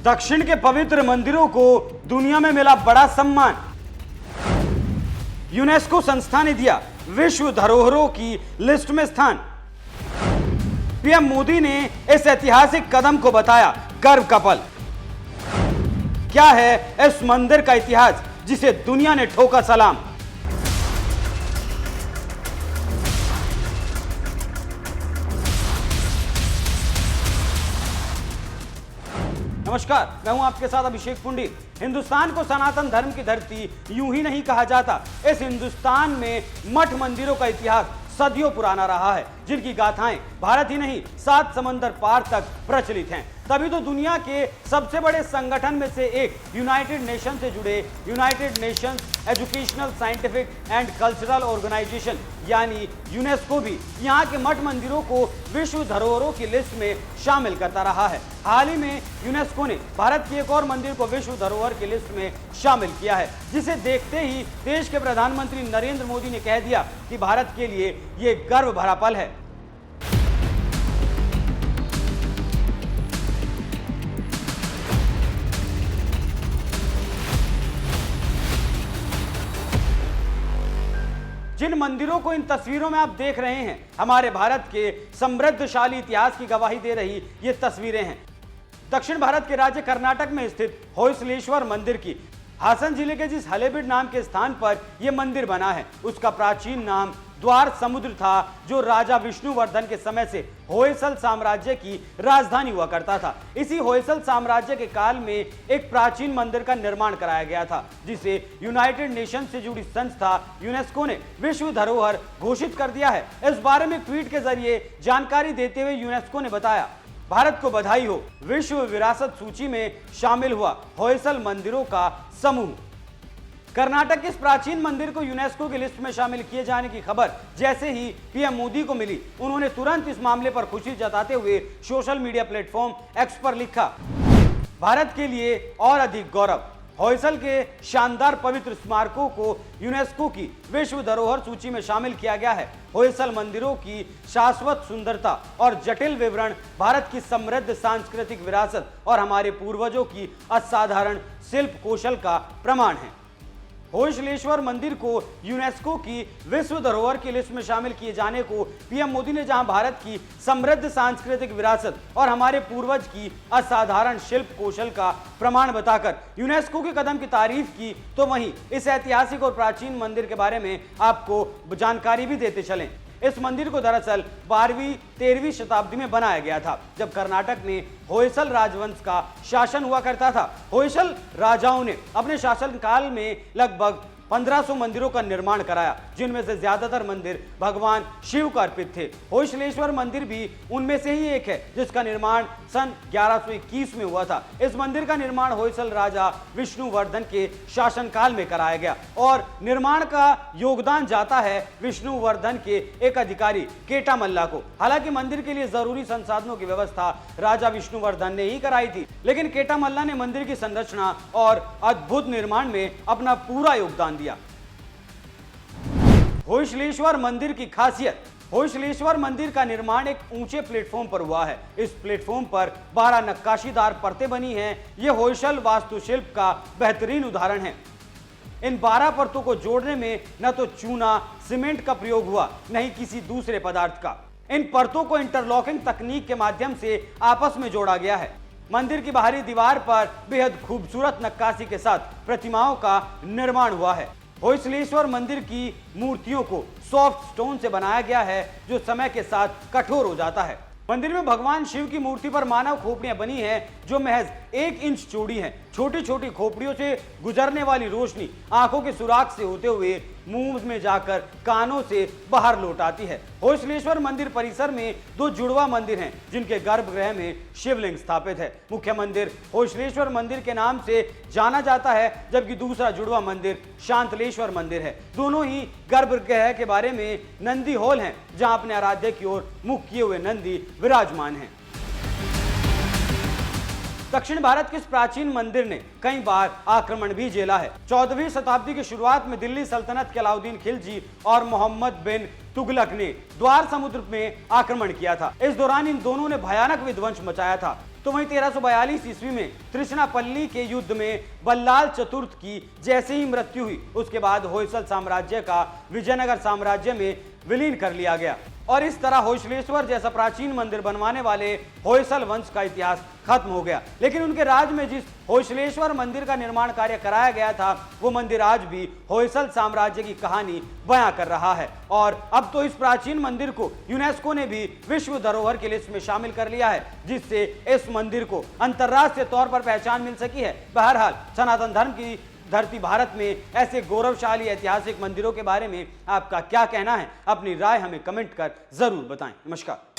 दक्षिण के पवित्र मंदिरों को दुनिया में मिला बड़ा सम्मान। यूनेस्को संस्था ने दिया विश्व धरोहरों की लिस्ट में स्थान। पीएम मोदी ने इस ऐतिहासिक कदम को बताया गर्व का पल। क्या है इस मंदिर का इतिहास जिसे दुनिया ने ठोका सलाम। नमस्कार, मैं हूं आपके साथ अभिषेक पुंडित। हिंदुस्तान को सनातन धर्म की धरती यूं ही नहीं कहा जाता। इस हिंदुस्तान में मठ मंदिरों का इतिहास सदियों पुराना रहा है, जिनकी गाथाएं भारत ही नहीं 7 समंदर पार तक प्रचलित हैं। तभी तो दुनिया के सबसे बड़े संगठन में से एक यूनाइटेड नेशन से जुड़े United Nations educational, scientific and cultural organization यानी यूनेस्को भी यहाँ के मठ मंदिरों को विश्व धरोहरों की लिस्ट में शामिल करता रहा है। हाल ही में यूनेस्को ने भारत के एक और मंदिर को विश्व धरोहर की लिस्ट में शामिल किया है, जिसे देखते ही देश के प्रधानमंत्री नरेंद्र मोदी ने कह दिया कि भारत के लिए ये गर्व भरा पल है। जिन मंदिरों को इन तस्वीरों में आप देख रहे हैं, हमारे भारत के समृद्धशाली इतिहास की गवाही दे रही ये तस्वीरें हैं। दक्षिण भारत के राज्य कर्नाटक में स्थित होयसलेश्वर मंदिर की। हासन जिले के जिस हलेबीड नाम के स्थान पर यह मंदिर बना है, उसका प्राचीन नाम द्वार समुद्र था, जो राजा विष्णुवर्धन के समय से होयसल साम्राज्य की राजधानी हुआ करता था। इसी होयसल साम्राज्य के काल में एक प्राचीन मंदिर का निर्माण कराया गया था, जिसे यूनाइटेड नेशन से जुड़ी संस्था यूनेस्को ने विश्व धरोहर घोषित कर दिया है। इस बारे में ट्वीट के जरिए जानकारी देते हुए यूनेस्को ने बताया, भारत को बधाई हो, विश्व विरासत सूची में शामिल हुआ होयसल मंदिरों का समूह। कर्नाटक के इस प्राचीन मंदिर को यूनेस्को की लिस्ट में शामिल किए जाने की खबर जैसे ही पीएम मोदी को मिली, उन्होंने तुरंत इस मामले पर खुशी जताते हुए सोशल मीडिया प्लेटफॉर्म एक्स पर लिखा, भारत के लिए और अधिक गौरव। होयसल के शानदार पवित्र स्मारकों को यूनेस्को की विश्व धरोहर सूची में शामिल किया गया है। होयसल मंदिरों की शाश्वत सुंदरता और जटिल विवरण भारत की समृद्ध सांस्कृतिक विरासत और हमारे पूर्वजों की असाधारण शिल्प कौशल का प्रमाण है। होयसलेश्वर मंदिर को यूनेस्को की विश्व धरोहर की लिस्ट में शामिल किए जाने को पीएम मोदी ने जहां भारत की समृद्ध सांस्कृतिक विरासत और हमारे पूर्वज की असाधारण शिल्प कौशल का प्रमाण बताकर यूनेस्को के कदम की तारीफ की, तो वहीं इस ऐतिहासिक और प्राचीन मंदिर के बारे में आपको जानकारी भी देते चलें। इस मंदिर को दरअसल 12वीं-13वीं शताब्दी में बनाया गया था, जब कर्नाटक में होयसल राजवंश का शासन हुआ करता था। होयसल राजाओं ने अपने शासनकाल में लगभग 1500 मंदिरों का निर्माण कराया, जिनमें से ज्यादातर मंदिर भगवान शिव को अर्पित थे। होयसलेश्वर मंदिर भी उनमें से ही एक है, जिसका निर्माण सन 1121 में हुआ था। इस मंदिर का निर्माण होयसल राजा विष्णुवर्धन के शासनकाल में कराया गया और निर्माण का योगदान जाता है विष्णुवर्धन के एक अधिकारी केटा मल्ला को। हालांकि मंदिर के लिए जरूरी संसाधनों की व्यवस्था राजा विष्णुवर्धन ने ही कराई थी, लेकिन केटा मल्ला ने मंदिर की संरचना और अद्भुत निर्माण में अपना पूरा योगदान दिया। होयसलेश्वर मंदिर की खासियत, होयसलेश्वर मंदिर का निर्माण एक ऊंचे प्लेटफॉर्म पर हुआ है। इस प्लेटफॉर्म पर 12 नक्काशीदार परतें बनी हैं। यह होयसल वास्तुशिल्प का बेहतरीन उदाहरण है। इन 12 परतों को जोड़ने में न तो चूना सीमेंट का प्रयोग हुआ, न ही किसी दूसरे पदार्थ का। इन परतों को इंटरलॉकिंग तकनीक के माध्यम से आपस में जोड़ा गया है। मंदिर की बाहरी दीवार पर बेहद खूबसूरत नक्काशी के साथ प्रतिमाओं का निर्माण हुआ है। होयसलेश्वर मंदिर की मूर्तियों को सॉफ्ट स्टोन से बनाया गया है, जो समय के साथ कठोर हो जाता है। मंदिर में भगवान शिव की मूर्ति पर मानव खोपड़ियां बनी हैं, जो महज 1 इंच चौड़ी हैं। छोटी छोटी खोपड़ियों से गुजरने वाली रोशनी आंखों के सुराख से होते हुए मुंह में जाकर कानों से बाहर लौट आती है। होयसलेश्वर मंदिर परिसर में 2 जुड़वा मंदिर हैं, जिनके गर्भगृह में शिवलिंग स्थापित है। मुख्य मंदिर होयसलेश्वर मंदिर के नाम से जाना जाता है, जबकि दूसरा जुड़वा मंदिर शांतलेश्वर मंदिर है। दोनों ही गर्भगृह के बारे में नंदी हॉल हैं, जहां अपने आराध्य की ओर मुख किए हुए नंदी विराजमान हैं। दक्षिण भारत के इस प्राचीन मंदिर ने कई बार आक्रमण भी झेला है। 14वीं शताब्दी की शुरुआत में दिल्ली सल्तनत के अलाउद्दीन खिलजी और मोहम्मद बिन तुगलक ने द्वार समुद्र में आक्रमण किया था। इस दौरान इन दोनों ने भयानक विध्वंस मचाया था। तो वहीं 1342 ईस्वी में त्रिचनापल्ली के युद्ध में बल्लाल चतुर्थ की जैसे ही मृत्यु हुई, उसके बाद होयसल साम्राज्य का विजयनगर साम्राज्य में विलीन कर लिया गया और इस तरह होयसलेश्वर जैसा प्राचीन मंदिर बनवाने वाले होयसल वंश का इतिहास खत्म हो गया। लेकिन उनके राज में जिस होयसलेश्वर मंदिर का निर्माण कार्य कराया गया था, वो मंदिर आज भी होयसल साम्राज्य की कहानी बयां कर रहा है और अब तो इस प्राचीन मंदिर को यूनेस्को ने भी विश्व धरोहर की लिस्ट में शामिल कर लिया है, जिससे इस मंदिर को अंतर्राष्ट्रीय तौर पर पहचान मिल सकी है। बहरहाल सनातन धर्म की धरती भारत में ऐसे गौरवशाली ऐतिहासिक मंदिरों के बारे में आपका क्या कहना है? अपनी राय हमें कमेंट कर जरूर बताएं। नमस्कार।